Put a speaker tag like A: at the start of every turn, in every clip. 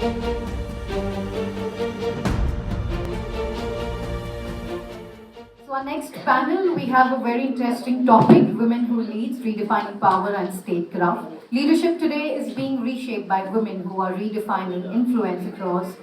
A: So our next panel, we have a very interesting topic, Women Who Leads, Redefining Power and Statecraft. Leadership today is being reshaped by women who are redefining influence across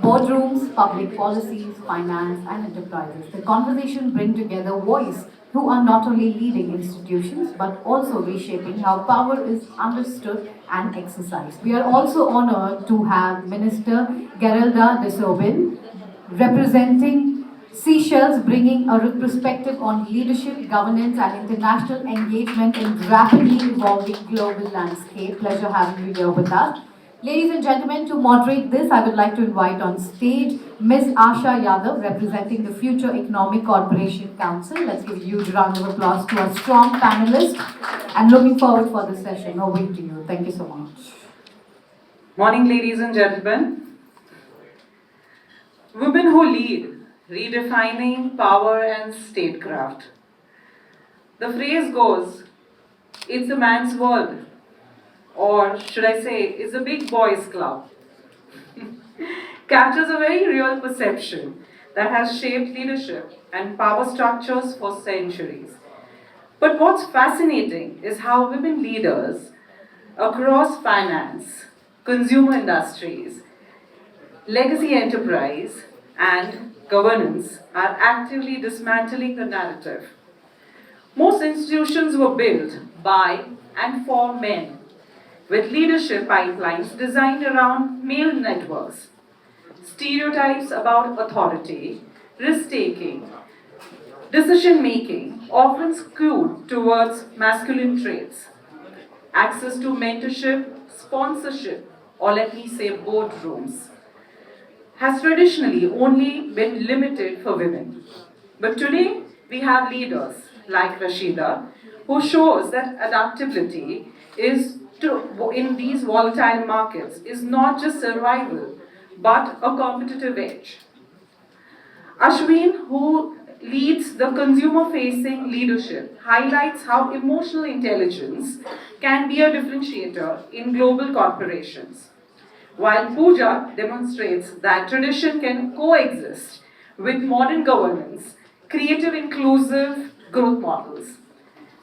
A: boardrooms, public policies, finance and enterprises. The conversation brings together voice who are not only leading institutions but also reshaping how power is understood and exercised. We are also honored to have Minister Geralda Desaubin representing Seychelles, bringing a perspective on leadership, governance, and international engagement in rapidly evolving global landscape. Pleasure having you here with us. Ladies and gentlemen, to moderate this, I would like to invite on stage Ms. Asha Yadav, representing the Future Economic Corporation Council. Let's give a huge round of applause to our strong panelists and looking forward for the session. Over to you. Thank you so much.
B: Morning, ladies and gentlemen. Women who lead. Redefining power and statecraft. The phrase goes, it's a man's world, or should I say, it's a big boys' club. Captures a very real perception that has shaped leadership and power structures for centuries. But what's fascinating is how women leaders across finance, consumer industries, legacy enterprise, and governance are actively dismantling the narrative. Most institutions were built by and for men, with leadership pipelines designed around male networks. Stereotypes about authority, risk-taking, decision-making often skewed towards masculine traits. Access to mentorship, sponsorship, or let me say boardrooms, has traditionally only been limited for women. But today, we have leaders like Rashida, who shows that adaptability in these volatile markets is not just survival, but a competitive edge. Ashween, who leads the consumer-facing leadership, highlights how emotional intelligence can be a differentiator in global corporations, while Pooja demonstrates that tradition can coexist with modern governance, creative, inclusive growth models.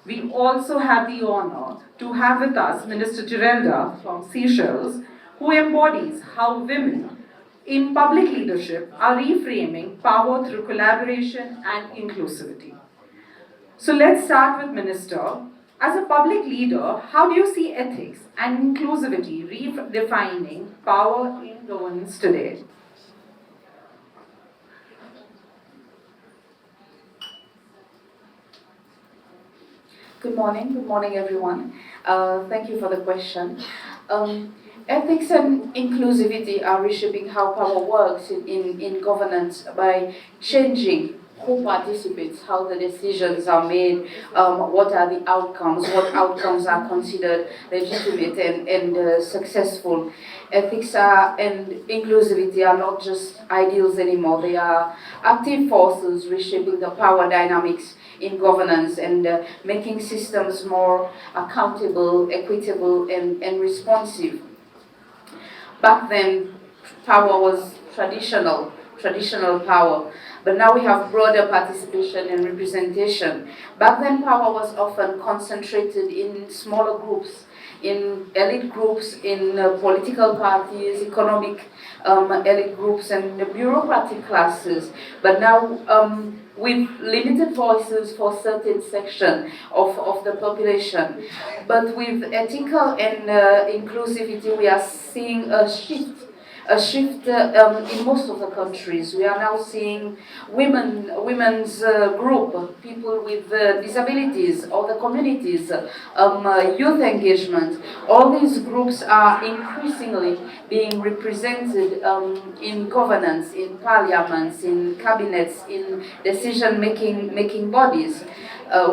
B: We also have the honor to have with us Minister Geralda from Seychelles, who embodies how women in public leadership are reframing power through collaboration and inclusivity. So let's start with Minister. As a public leader, how do you see ethics and inclusivity redefining power in governance today?
C: Good morning everyone. Thank you for the question. Ethics and inclusivity are reshaping how power works in governance by changing who participates, how the decisions are made, what are the outcomes, what outcomes are considered legitimate and successful. Ethics and inclusivity are not just ideals anymore, they are active forces reshaping the power dynamics in governance and making systems more accountable, equitable, and responsive. Back then, power was traditional power. But now we have broader participation and representation. Back then, power was often concentrated in smaller groups, in elite groups, in political parties, economic elite groups, and the bureaucratic classes. But now, with limited voices for certain section of the population. But with ethical and inclusivity, we are seeing a shift in most of the countries. We are now seeing women's group, people with disabilities, other communities, youth engagement. All these groups are increasingly being represented in governance, in parliaments, in cabinets, in decision-making bodies.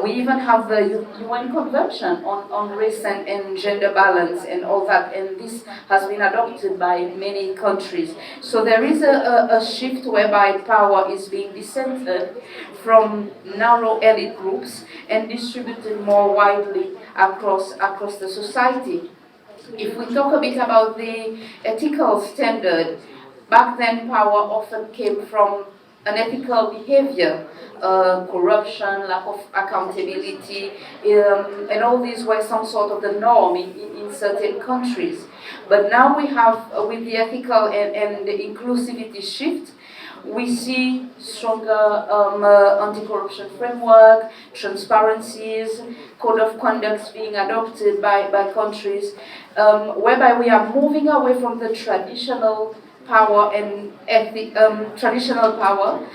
C: We even have the UN Convention on race and gender balance and all that, and this has been adopted by many countries. So there is a shift whereby power is being decentered from narrow elite groups and distributed more widely across the society. If we talk a bit about the ethical standard, back then power often came from unethical behavior, corruption, lack of accountability, and all these were some sort of the norm in certain countries. But now we have, with the ethical and the inclusivity shift, we see stronger anti-corruption framework, transparencies, code of conducts being adopted by countries, whereby we are moving away from the traditional power and traditional power.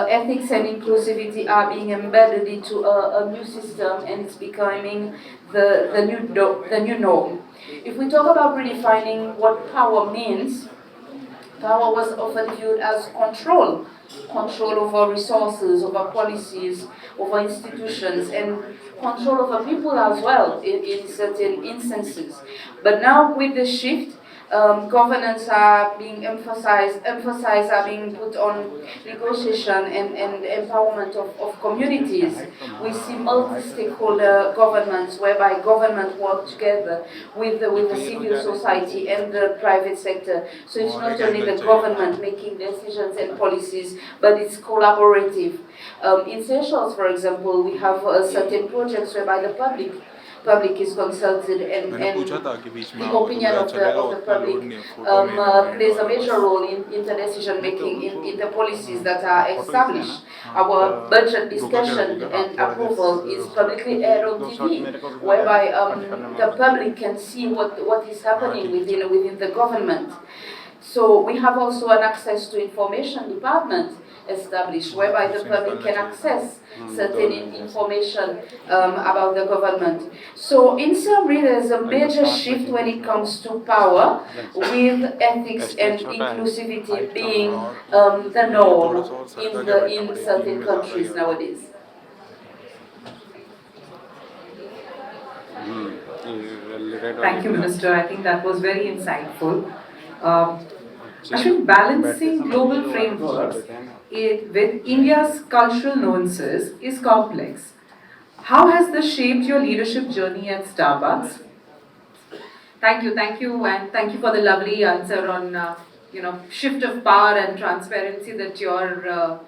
C: Ethics and inclusivity are being embedded into a new system, and it's becoming the new norm. If we talk about redefining what power means, power was often viewed as control over resources, over policies, over institutions, and control over people as well in certain instances. But now with the shift, governance are being emphasized are being put on negotiation and empowerment of communities. We see multi-stakeholder governments whereby government work together with the civil society and the private sector. So it's not only the government making decisions and policies, but it's collaborative. In Seychelles, for example, we have certain projects whereby the public is consulted, and the opinion of the public plays a major role in the decision making in the policies that are established. Our budget discussion and approval is publicly aired on TV, whereby the public can see what is happening within the government. So we have also an access to information department established, whereby the public can access certain information about the government. So in summary, there's a major shift when it comes to power, with ethics and inclusivity being the norm in certain countries nowadays.
B: Thank you, Minister. I think that was very insightful. Ashween, balancing global frameworks with India's cultural nuances is complex. How has this shaped your leadership journey at Starbucks?
A: Thank you, and thank you for the lovely answer on shift of power and transparency that you're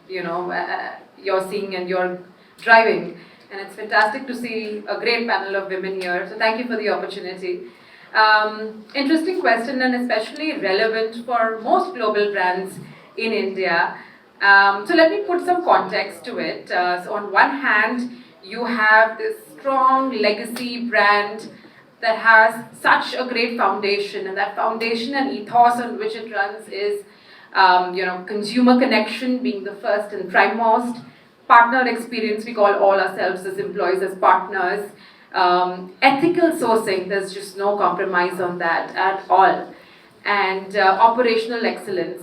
A: seeing and you're driving. And it's fantastic to see a great panel of women here. So thank you for the opportunity. Interesting question, and especially relevant for most global brands in India. So let me put some context to it. So on one hand, you have this strong legacy brand that has such a great foundation, and that foundation and ethos on which it runs is, consumer connection being the first and foremost, partner experience, we call all ourselves as employees as partners, ethical sourcing, there's just no compromise on that at all, and operational excellence.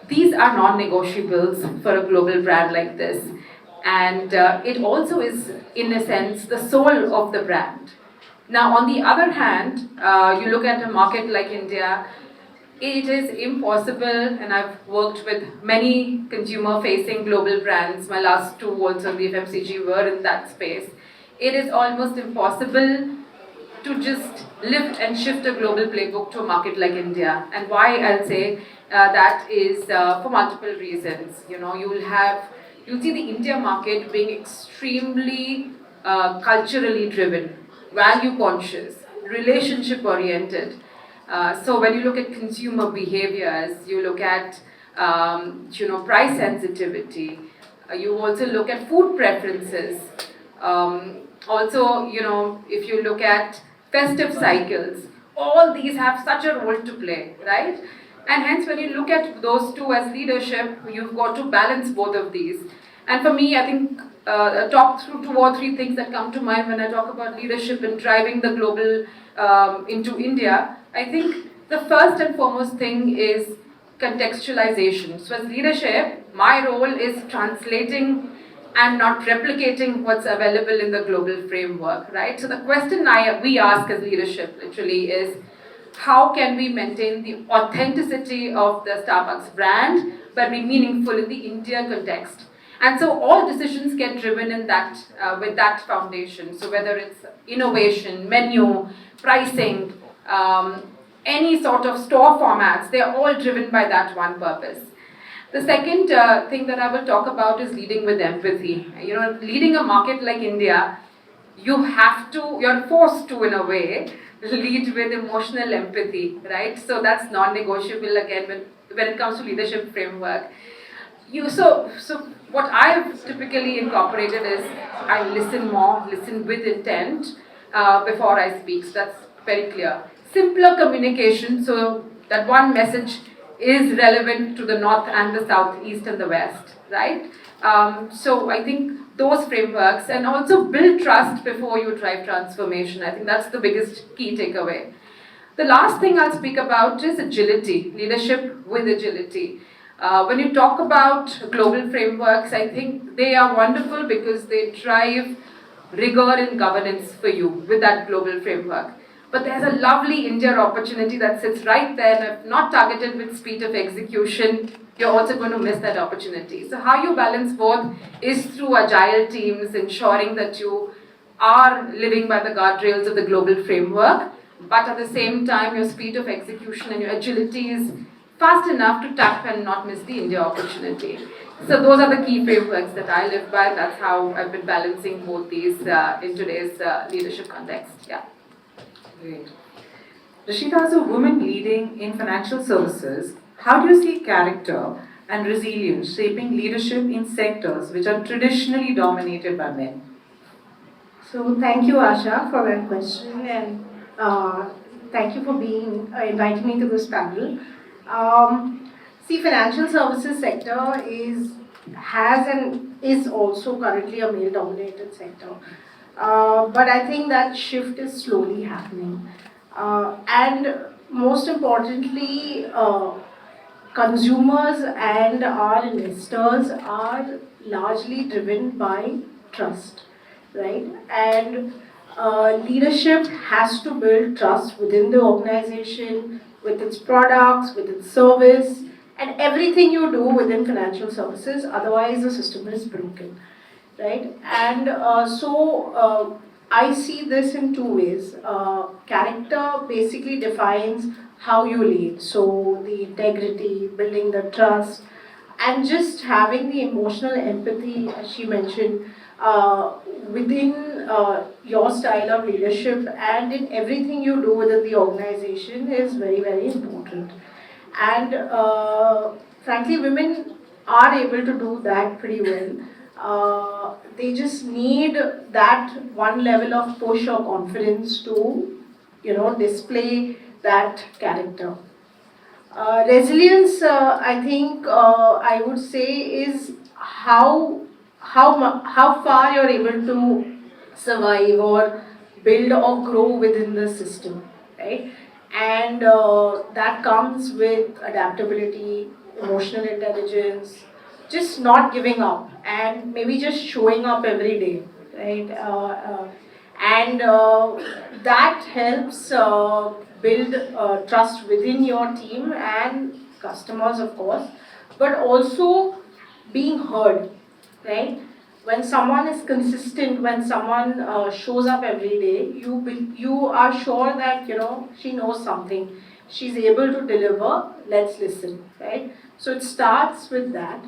A: These are non-negotiables for a global brand like this, and it also is, in a sense, the soul of the brand. Now, on the other hand, you look at a market like India, it is impossible, and I've worked with many consumer-facing global brands. My last two also in the FMCG were in that space. It is almost impossible to just lift and shift a global playbook to a market like India. And why I'll say that is for multiple reasons. You'll see the India market being extremely culturally driven, value conscious, relationship oriented. So when you look at consumer behaviors, you look at price sensitivity. You also look at food preferences. Also, if you look at festive cycles, all these have such a role to play, right? And hence, when you look at those two as leadership, you've got to balance both of these. And for me, I think top through 2 or 3 things that come to mind when I talk about leadership and driving the global into India. I think the first and foremost thing is contextualization. So as leadership, my role is translating and not replicating what's available in the global framework, right? So the question we ask as leadership literally is, how can we maintain the authenticity of the Starbucks brand but be meaningful in the India context? And so all decisions get driven in that with that foundation. So whether it's innovation, menu, pricing,
C: any sort of store formats, they're all driven by that one purpose. The second thing that I will talk about is leading with empathy. You know, leading a market like India, you're forced to, in a way, lead with emotional empathy, right? So that's non-negotiable again when it comes to leadership framework. So what I've typically incorporated is I listen more, listen with intent before I speak. So that's very clear. Simpler communication, so that one message is relevant to the north and the south, east and the west, right? So I think those frameworks, and also build trust before you drive transformation. I think that's the biggest key takeaway. The last thing I'll speak about is agility, leadership with agility. When you talk about global frameworks, I think they are wonderful because they drive rigor in governance for you with that global framework. But there's a lovely India opportunity that sits right there, and if not targeted with speed of execution, you're also going to miss that opportunity. So how you balance both is through agile teams, ensuring that you are living by the guardrails of the global framework, but at the same time, your speed of execution and your agility is fast enough to tap and not miss the India opportunity. So those are the key frameworks that I live by. That's how I've been balancing both these in today's leadership context. Yeah.
B: Great. Rashida, as a woman leading in financial services, how do you see character and resilience shaping leadership in sectors which are traditionally dominated by men?
D: So thank you, Asha, for that question, and thank you for inviting me to this panel. See, financial services sector is also currently a male-dominated sector, but I think that shift is slowly happening, and most importantly, consumers and our investors are largely driven by trust, right? And leadership has to build trust within the organization, with its products, with its service, and everything you do within financial services. Otherwise, the system is broken, right? And I see this in two ways. Character basically defines how you lead. So the integrity, building the trust, and just having the emotional empathy, as she mentioned, within your style of leadership and in everything you do within the organization is very, very important. And frankly, women are able to do that pretty well. They just need that one level of push or confidence to, display that character. Resilience, I think, I would say, is how far you're able to survive or build or grow within the system, right? And that comes with adaptability, emotional intelligence, just not giving up, and maybe just showing up every day, right? And that helps build trust within your team and customers, of course, but also being heard, right? When someone is consistent, when someone shows up every day, you are sure that she knows something, she's able to deliver. Let's listen, right? So it starts with that,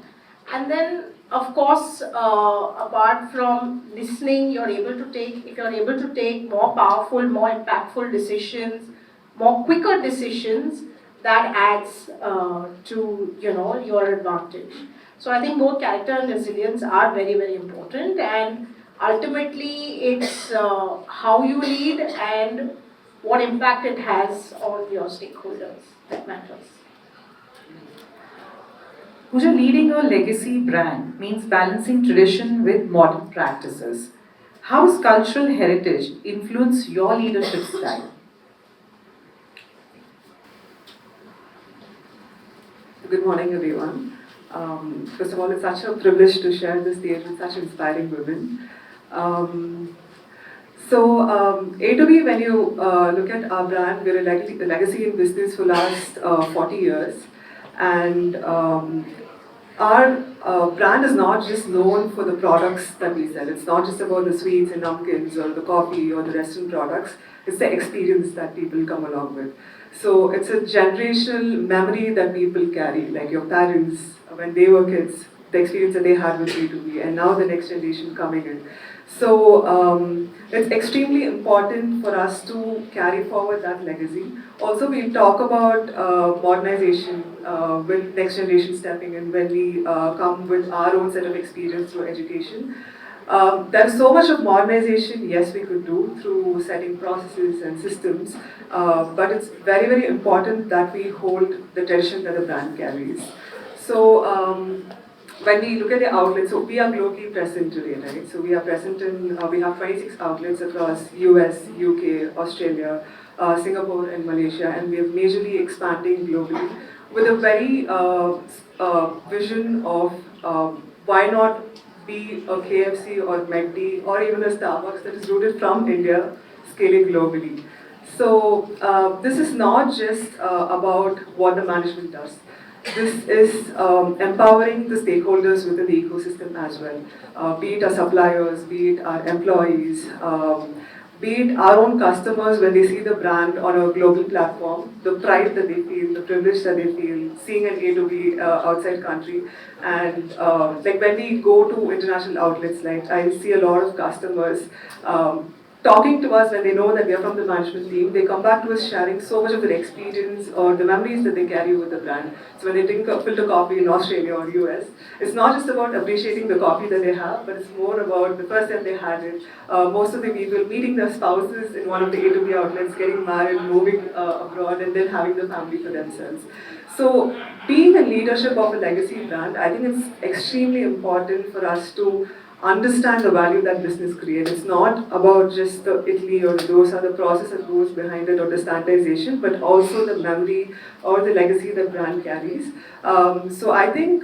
D: and then of course, apart from listening, if you're able to take more powerful, more impactful decisions, more quicker decisions, that adds to your advantage. So I think both character and resilience are very, very important, and ultimately it's how you lead and what impact it has on your stakeholders that matters.
B: Pooja, leading a legacy brand means balancing tradition with modern practices. How does cultural heritage influence your leadership style?
E: Good morning, everyone. First of all, it's such a privilege to share this stage with such inspiring women. A to B, when you look at our brand, we're a legacy in business for last 40 years. And our brand is not just known for the products that we sell. It's not just about the sweets and pumpkins or the coffee or the restaurant products. It's the experience that people come along with. So it's a generational memory that people carry, like your parents, when they were kids, the experience that they had with B2B, and now the next generation coming in. So it's extremely important for us to carry forward that legacy. Also, we'll talk about modernization with next generation stepping in when we come with our own set of experience through education. There is so much of modernization, yes, we could do through setting processes and systems, but it's very, very important that we hold the tradition that the brand carries. So, when we look at the outlets, so we are globally present today, right? So we are present in, we have 26 outlets across US, UK, Australia, Singapore and Malaysia, and we are majorly expanding globally with a very vision of why not be a KFC or McD or even a Starbucks that is rooted from India, scaling globally. So this is not just about what the management does. This is empowering the stakeholders within the ecosystem as well, be it our suppliers, be it our employees, be it our own customers when they see the brand on a global platform, the pride that they feel, the privilege that they feel, seeing an A to B outside country. And like when we go to international outlets, like I see a lot of customers talking to us when they know that we are from the management team. They come back to us sharing so much of their experience or the memories that they carry with the brand. So when they drink a filter coffee in Australia or US, it's not just about appreciating the coffee that they have, but it's more about the first time they had it. Most of the people meeting their spouses in one of the A to B outlets, getting married, moving abroad, and then having the family for themselves. So being a leadership of a legacy brand, I think it's extremely important for us to understand the value that business creates. It's not about just the Italy or the dosa, the process that goes behind it or the standardization, but also the memory or the legacy that brand carries. So I think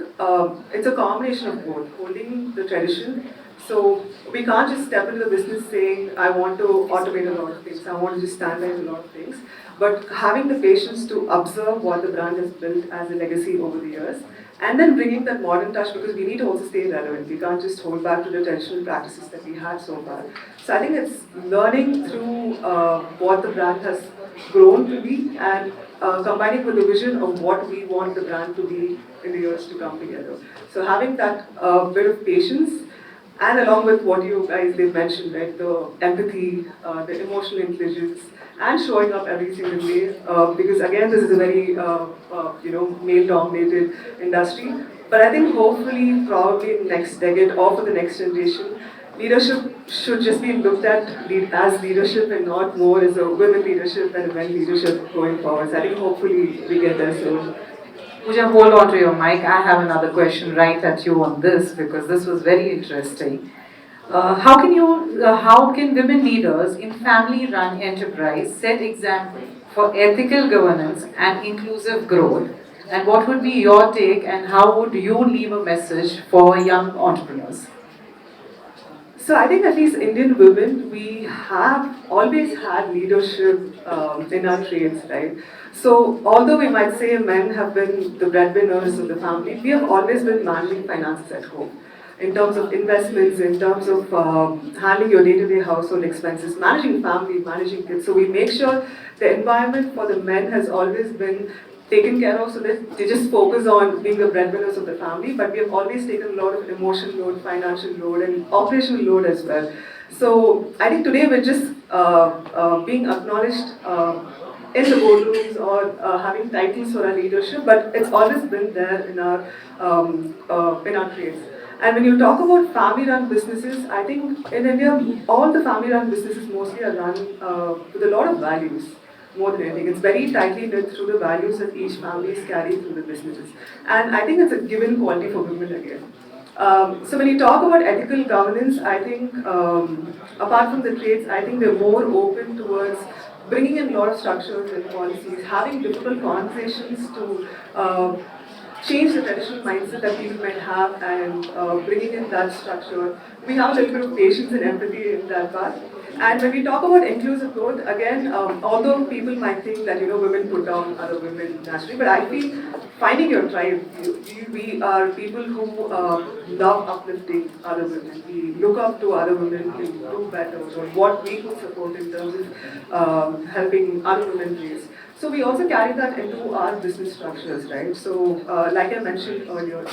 E: it's a combination of both, holding the tradition. So we can't just step into the business saying, I want to automate a lot of things, I want to just standardize a lot of things, but having the patience to observe what the brand has built as a legacy over the years, and then bringing that modern touch, because we need to also stay relevant. We can't just hold back to the traditional practices that we had so far. So I think it's learning through what the brand has grown to be and combining with the vision of what we want the brand to be in the years to come together. So having that bit of patience, and along with what you guys did mention, right, the empathy, the emotional intelligence, and showing up every single day, because again, this is a very male-dominated industry. But I think hopefully, probably in the next decade or for the next generation, leadership should just be looked at as leadership and not more as a women leadership and a men leadership going forward. So I think hopefully we get there soon.
B: Pooja, hold on to your mic. I have another question right at you on this because this was very interesting. How can women leaders in family-run enterprise set example for ethical governance and inclusive growth? And what would be your take and how would you leave a message for young entrepreneurs?
E: So I think at least Indian women, we have always had leadership in our trades, right? So although we might say men have been the breadwinners of the family, we have always been managing finances at home. In terms of investments, in terms of handling your day-to-day household expenses, managing family, managing kids. So we make sure the environment for the men has always been taken care of so that they just focus on being the breadwinners of the family, but we have always taken a lot of emotional load, financial load, and operational load as well. So I think today we're just being acknowledged in the boardrooms or having titles for our leadership, but it's always been there in our trades. And when you talk about family-run businesses, I think in India, all the family-run businesses mostly are run with a lot of values. More than anything, it's very tightly knit through the values that each family is carrying through the businesses. And I think it's a given quality for women again. So when you talk about ethical governance, I think apart from the trades, I think they're more open towards bringing in a lot of structures and policies, having difficult conversations to change the traditional mindset that people might have and bringing in that structure. We have a little bit of patience and empathy in that part. And when we talk about inclusive growth, again, although people might think that women put down other women naturally, but I feel finding your tribe. We are people who love uplifting other women. We look up to other women to do better, or what we could support in terms of helping other women raise. So we also carry that into our business structures, right? So like I mentioned earlier,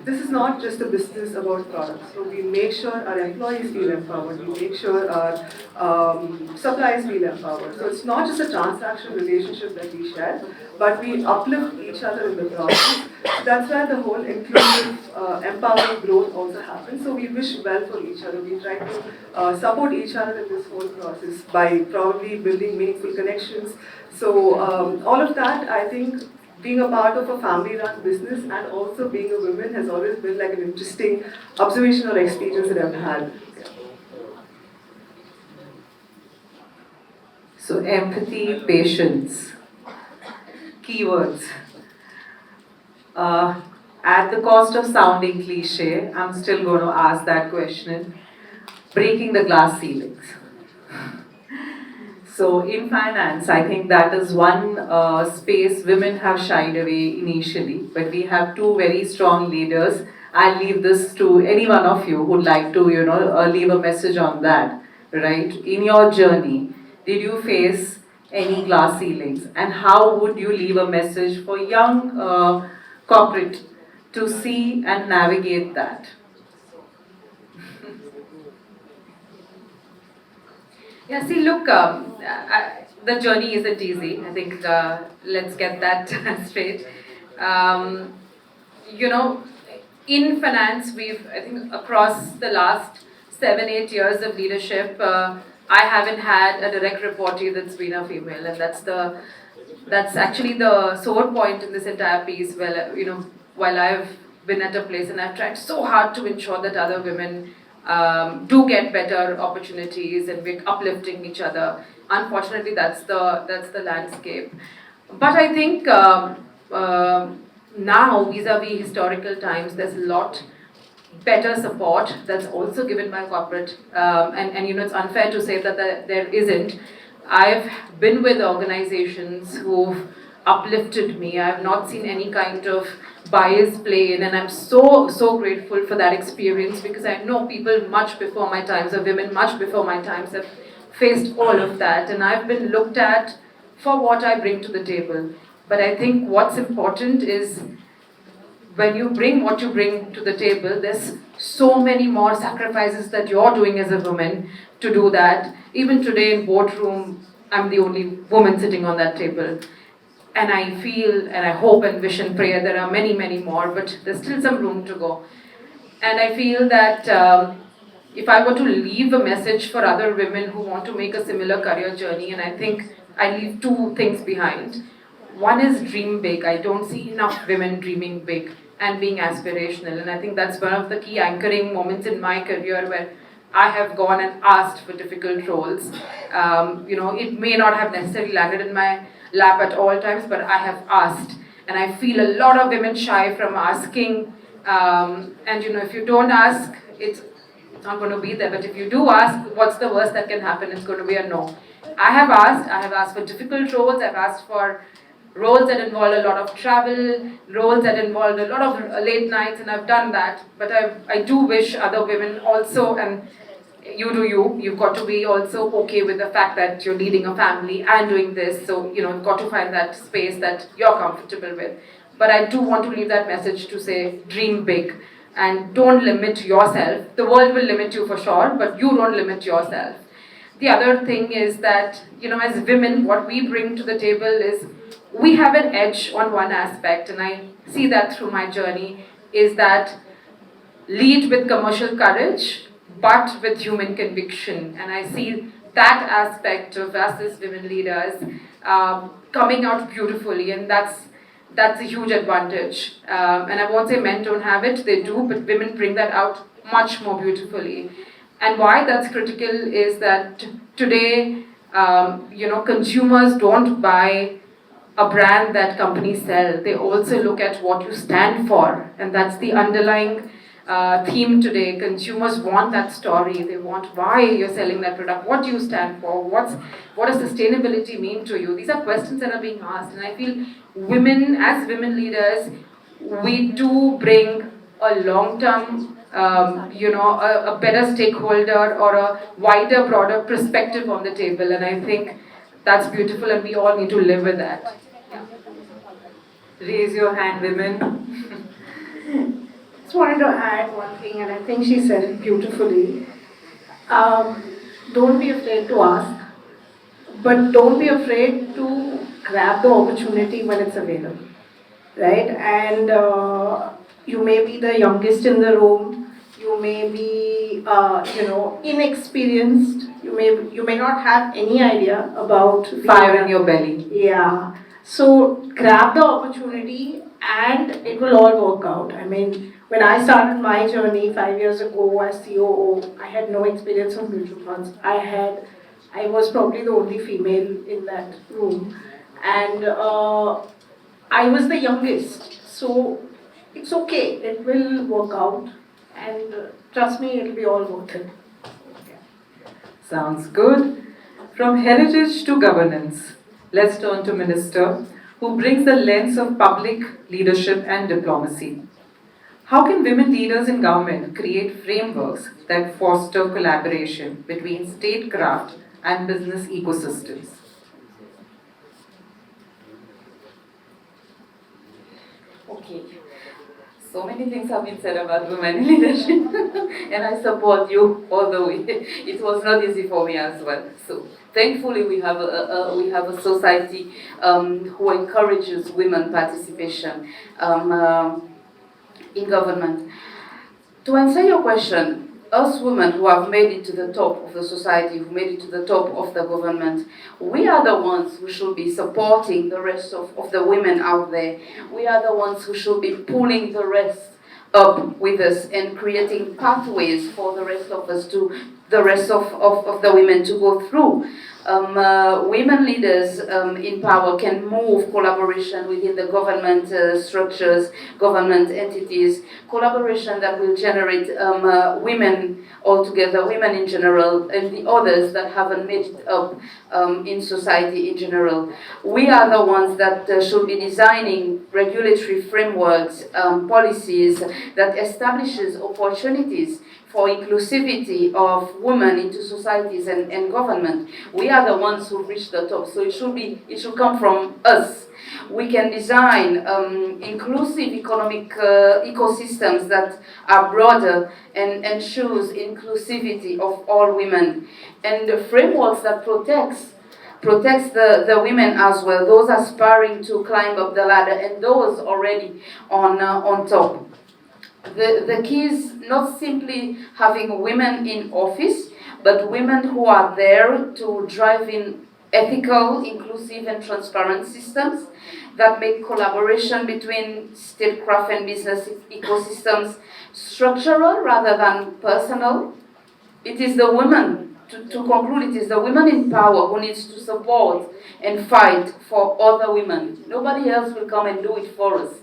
E: this is not just a business about products. So we make sure our employees feel empowered. We make sure our suppliers feel empowered. So it's not just a transaction relationship that we share, but we uplift each other in the process. So that's where the whole inclusive, empowering growth also happens. So we wish well for each other. We try to support each other in this whole process by probably building meaningful connections. So all of that, I think, being a part of a family-run business and also being a woman has always been like an interesting observation or experience that I've had.
B: So empathy, patience, keywords. At the cost of sounding cliche, I'm still going to ask that question. Breaking the glass ceilings. So in finance, I think that is one space women have shied away initially, but we have two very strong leaders. I'll leave this to any one of you who'd like to, leave a message on that, right? In your journey, did you face any glass ceilings? And how would you leave a message for young corporate to see and navigate that?
F: Yeah, see, look, the journey isn't easy. I think let's get that straight. In finance, I think across the last 7-8 years of leadership, I haven't had a direct reportee that's been a female, and that's actually the sore point in this entire piece. While I've been at a place and I've tried so hard to ensure that other women do get better opportunities and we're uplifting each other. Unfortunately, that's the landscape. But I think now, vis-a-vis historical times, there's a lot better support that's also given by corporate. And it's unfair to say that there isn't. I've been with organizations who've uplifted me. I've not seen any kind of bias play in, and I'm so grateful for that experience, because I know people much before my times, or women much before my times, have faced all of that, and I've been looked at for what I bring to the table. But I think what's important is when you bring what you bring to the table, there's so many more sacrifices that you're doing as a woman to do that. Even today in boardroom, I'm the only woman sitting on that table. And I feel, and I hope and wish and pray there are many, many more, but there's still some room to go. And I feel that if I were to leave a message for other women who want to make a similar career journey, and I think I leave two things behind. One is dream big. I don't see enough women dreaming big and being aspirational. And I think that's one of the key anchoring moments in my career where I have gone and asked for difficult roles. It may not have necessarily landed in my lap at all times, but I have asked. And I feel a lot of women shy from asking. If you don't ask, it's not going to be there. But if you do ask, what's the worst that can happen? It's going to be a no. I have asked for difficult roles. I've asked for roles that involve a lot of travel, roles that involve a lot of late nights, and I've done that. But I do wish other women also, and you do you've got to be also okay with the fact that you're leading a family and doing this, so you've got to find that space that you're comfortable with. But I do want to leave that message to say, dream big and don't limit yourself. The world will limit you for sure, but you don't limit yourself. The other thing is that, as women, what we bring to the table is we have an edge on one aspect, and I see that through my journey, is that lead with commercial courage, but with human conviction. And I see that aspect of us as women leaders coming out beautifully, and that's a huge advantage. And I won't say men don't have it, they do, but women bring that out much more beautifully. And why that's critical is that today, consumers don't buy a brand that companies sell, they also look at what you stand for, and that's the underlying theme today. Consumers want that story. They want why you're selling that product, what do you stand for, what does sustainability mean to you. These are questions that are being asked, and I feel women, as women leaders, we do bring a long-term, a better stakeholder or a wider, broader perspective on the table, and I think that's beautiful, and we all need to live with that.
B: Raise your hand, women.
D: Just wanted to add one thing, and I think she said it beautifully. Don't be afraid to ask, but don't be afraid to grab the opportunity when it's available, right? And you may be the youngest in the room, you may be, inexperienced, you may not have any idea about
B: Fire in your belly.
D: Yeah. So grab the opportunity and it will all work out. I mean, when I started my journey 5 years ago as COO, I had no experience of mutual funds. I was probably the only female in that room, and I was the youngest. So it's okay, it will work out, and trust me, it'll be all worth it.
B: Sounds good. From heritage to governance, let's turn to Minister, who brings the lens of public leadership and diplomacy. How can women leaders in government create frameworks that foster collaboration between statecraft and business ecosystems?
C: Okay. So many things have been said about women in leadership, and I support you all the way. It was not easy for me as well. So thankfully, we have a society who encourages women participation in government. To answer your question, us women who have made it to the top of the society, who made it to the top of the government, we are the ones who should be supporting the rest of the women out there. We are the ones who should be pulling the rest up with us and creating pathways for the rest of us the rest of the women to go through. Women leaders in power can move collaboration within the government structures, government entities, collaboration that will generate women altogether, women in general, and the others that haven't made it up in society in general. We are the ones that should be designing regulatory frameworks, policies that establishes opportunities for inclusivity of women into societies and government. We are the ones who reach the top, so it should come from us. We can design inclusive economic ecosystems that are broader and ensures inclusivity of all women, and the frameworks that protects the women as well, those aspiring to climb up the ladder and those already on top. The key is not simply having women in office, but women who are there to drive in ethical, inclusive, and transparent systems that make collaboration between statecraft and business ecosystems structural rather than personal. It is the women, to conclude, it is the women in power who needs to support and fight for other women. Nobody else will come and do it for us.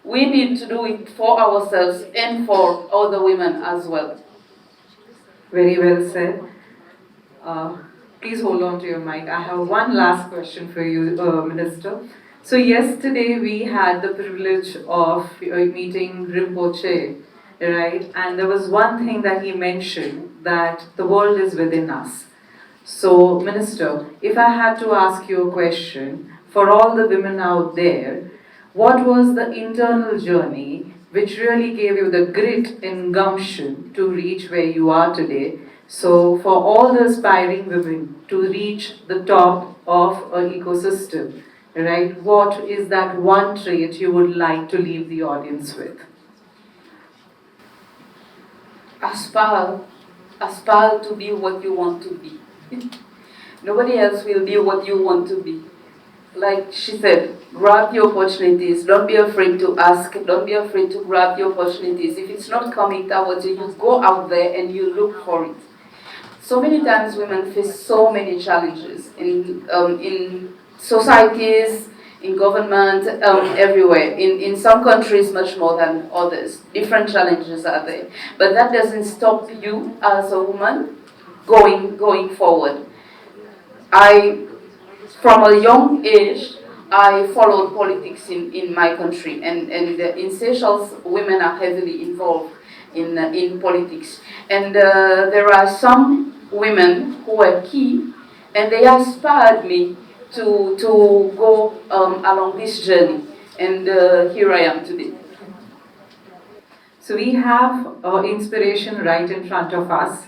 C: We need to do it for ourselves and for other women as well.
B: Very well said. Please hold on to your mic. I have one last question for you, Minister. So yesterday we had the privilege of meeting Rinpoche, right? And there was one thing that he mentioned, that the world is within us. So, Minister, if I had to ask you a question, for all the women out there, what was the internal journey which really gave you the grit and gumption to reach where you are today? So, for all the aspiring women to reach the top of an ecosystem, right, what is that one trait you would like to leave the audience with?
C: Aspire to be what you want to be. Nobody else will be what you want to be. Like she said, grab the opportunities. Don't be afraid to ask. Don't be afraid to grab the opportunities. If it's not coming towards you, you go out there and you look for it. So many times women face so many challenges in societies, in government, everywhere. In some countries, much more than others. Different challenges are there. But that doesn't stop you as a woman going forward. I, from a young age, I followed politics in my country, and in Seychelles, women are heavily involved in politics. And there are some women who are key, and they inspired me to go along this journey. And here I am today.
B: So we have inspiration right in front of us.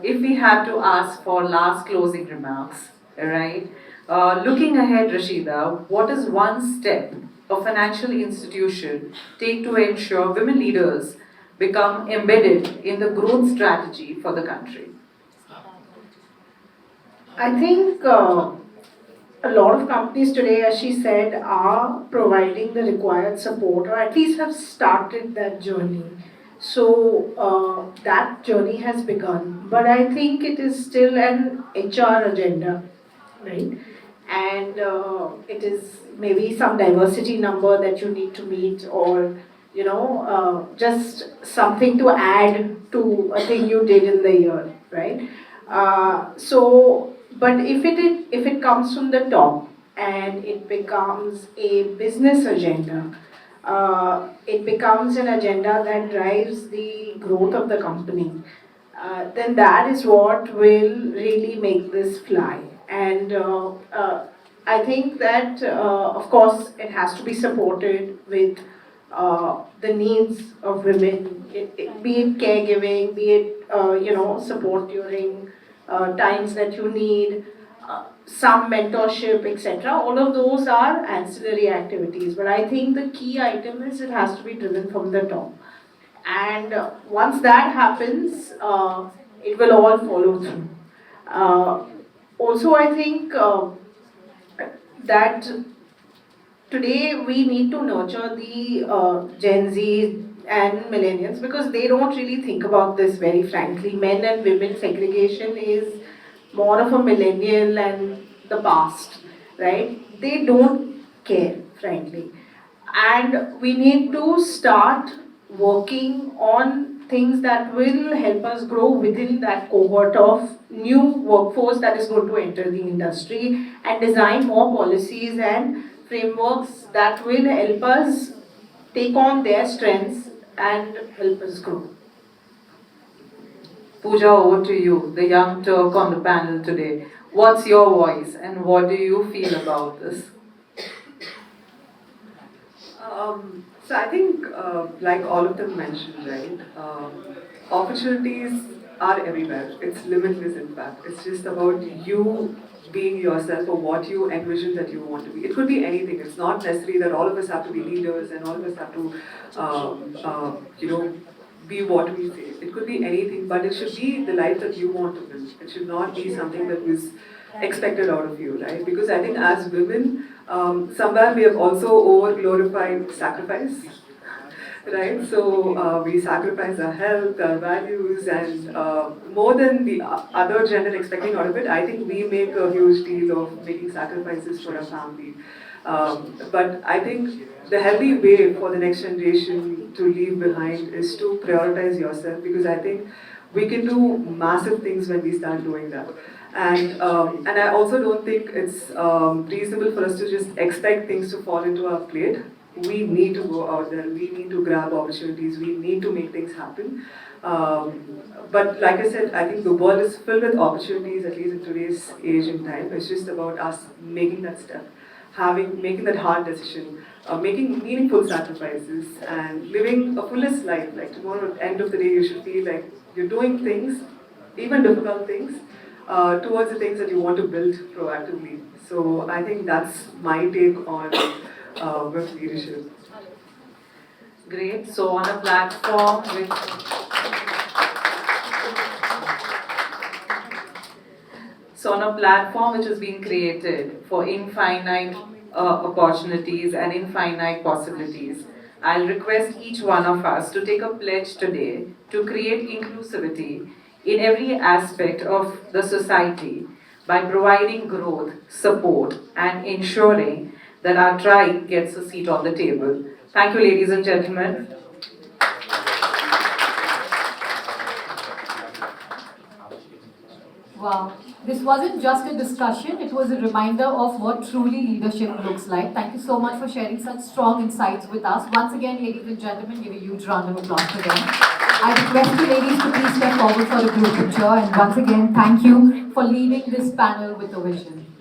B: If we had to ask for last closing remarks, right? Looking ahead, Rashida, what is one step a financial institution take to ensure women leaders become embedded in the growth strategy for the country?
D: I think a lot of companies today, as she said, are providing the required support or at least have started that journey. So that journey has begun. But I think it is still an HR agenda, right? And it is maybe some diversity number that you need to meet, or just something to add to a thing you did in the year, right? But if it comes from the top and it becomes a business agenda, it becomes an agenda that drives the growth of the company, then that is what will really make this fly. And I think that, of course, it has to be supported with the needs of women, be it caregiving, be it support during times that you need, some mentorship, etc. All of those are ancillary activities. But I think the key item is it has to be driven from the top. And once that happens, it will all follow through. Also, I think that today we need to nurture the Gen Z and millennials, because they don't really think about this, very frankly. Men and women segregation is more of a millennial and the past, right? They don't care, frankly. And we need to start working on things that will help us grow within that cohort of new workforce that is going to enter the industry, and design more policies and frameworks that will help us take on their strengths and help us grow.
B: Pooja, over to you, the young Turk on the panel today. What's your voice and what do you feel about this?
E: So I think, like all of them mentioned, right, opportunities are everywhere. It's limitless, in fact. It's just about you being yourself or what you envision that you want to be. It could be anything. It's not necessary that all of us have to be leaders and all of us have to, be what we say. It could be anything, but it should be the life that you want to build. It should not be something that was expected out of you, right? Because I think as women, somewhere we have also over glorified sacrifice, right? So we sacrifice our health, our values, and more than the other gender expecting out of it, I think we make a huge deal of making sacrifices for our family. But I think the healthy way for the next generation to leave behind is to prioritize yourself, because I think we can do massive things when we start doing that. And I also don't think it's reasonable for us to just expect things to fall into our plate. We need to go out there, we need to grab opportunities, we need to make things happen. But like I said, I think the world is filled with opportunities, at least in today's age and time. It's just about us making that step, making that hard decision, making meaningful sacrifices, and living a fullest life. Like tomorrow, at the end of the day, you should feel like you're doing things, even difficult things, towards the things that you want to build proactively. So I think that's my take on with leadership.
B: Great. So on a platform with which is being created for infinite opportunities and infinite possibilities, I'll request each one of us to take a pledge today to create inclusivity in every aspect of the society by providing growth, support, and ensuring that our tribe gets a seat on the table. Thank you, ladies and gentlemen.
A: Wow. This wasn't just a discussion, it was a reminder of what truly leadership looks like. Thank you so much for sharing such strong insights with us. Once again, ladies and gentlemen, give a huge round of applause for them. I request you ladies to please step forward for a group picture. And once again, thank you for leading this panel with a vision.